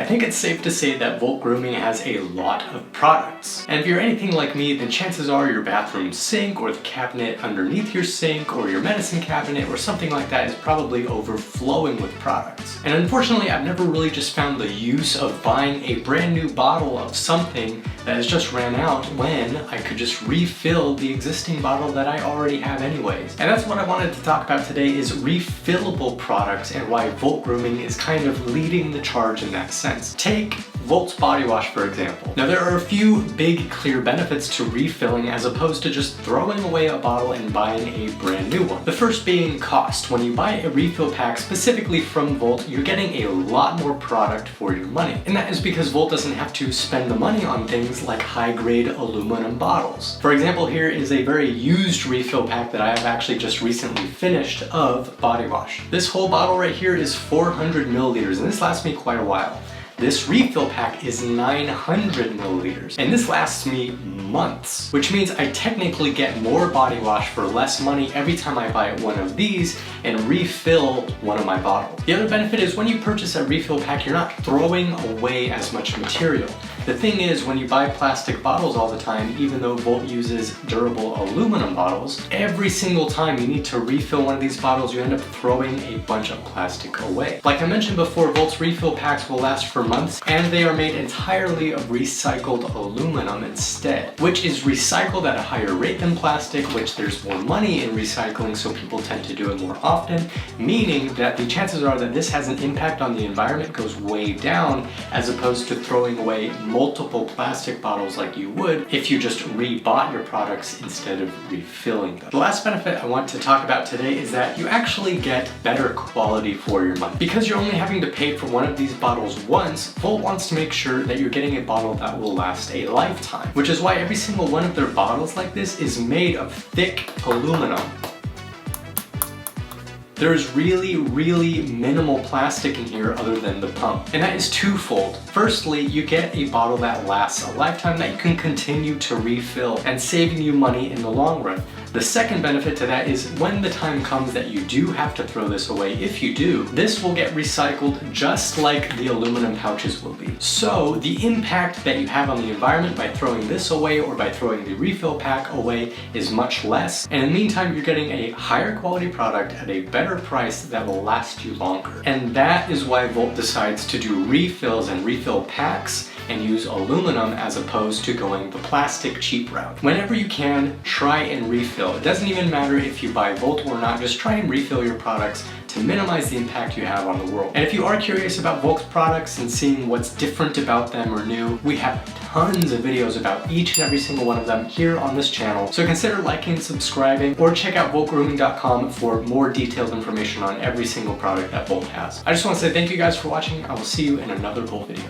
I think it's safe to say that Volt Grooming has a lot of products. And if you're anything like me, then chances are your bathroom sink or the cabinet underneath your sink or your medicine cabinet or something like that is probably overflowing with products. And unfortunately, I've never really just found the use of buying a brand new bottle of something that has just ran out when I could just refill the existing bottle that I already have anyways. And that's what I wanted to talk about today, is refillable products and why Volt Grooming is kind of leading the charge in that sense. Take Volt's body wash, for example. Now, there are a few big clear benefits to refilling as opposed to just throwing away a bottle and buying a brand new one. The first being cost. When you buy a refill pack specifically from Volt, you're getting a lot more product for your money. And that is because Volt doesn't have to spend the money on things like high-grade aluminum bottles. For example, here is a very used refill pack that I have actually just recently finished of body wash. This whole bottle right here is 400 milliliters, and this lasts me quite a while. This refill pack is 900 milliliters, and this lasts me months, which means I technically get more body wash for less money every time I buy one of these and refill one of my bottles. The other benefit is when you purchase a refill pack, you're not throwing away as much material. The thing is, when you buy plastic bottles all the time, even though Volt uses durable aluminum bottles, every single time you need to refill one of these bottles, you end up throwing a bunch of plastic away. Like I mentioned before, Volt's refill packs will last for months, and they are made entirely of recycled aluminum instead, which is recycled at a higher rate than plastic, which there's more money in recycling, so people tend to do it more often, meaning that the chances are that this has an impact on the environment goes way down, as opposed to throwing away multiple plastic bottles like you would if you just rebought your products instead of refilling them. The last benefit I want to talk about today is that you actually get better quality for your money. Because you're only having to pay for one of these bottles once, Volt wants to make sure that you're getting a bottle that will last a lifetime, which is why every single one of their bottles like this is made of thick aluminum. There's really minimal plastic in here other than the pump. And that is twofold. Firstly, you get a bottle that lasts a lifetime that you can continue to refill and saving you money in the long run. The second benefit to that is when the time comes that you do have to throw this away, if you do, this will get recycled just like the aluminum pouches will be. So the impact that you have on the environment by throwing this away or by throwing the refill pack away is much less. And in the meantime, you're getting a higher quality product at a better price that will last you longer. And that is why Volt decides to do refills and refill packs and use aluminum as opposed to going the plastic cheap route. Whenever you can, try and refill. It doesn't even matter if you buy Volt or not, just try and refill your products to minimize the impact you have on the world. And if you are curious about Volt's products and seeing what's different about them or new, we have tons of videos about each and every single one of them here on this channel. So consider liking, subscribing, or check out voltgrooming.com for more detailed information on every single product that Volt has. I just want to say thank you guys for watching. I will see you in another Volt video.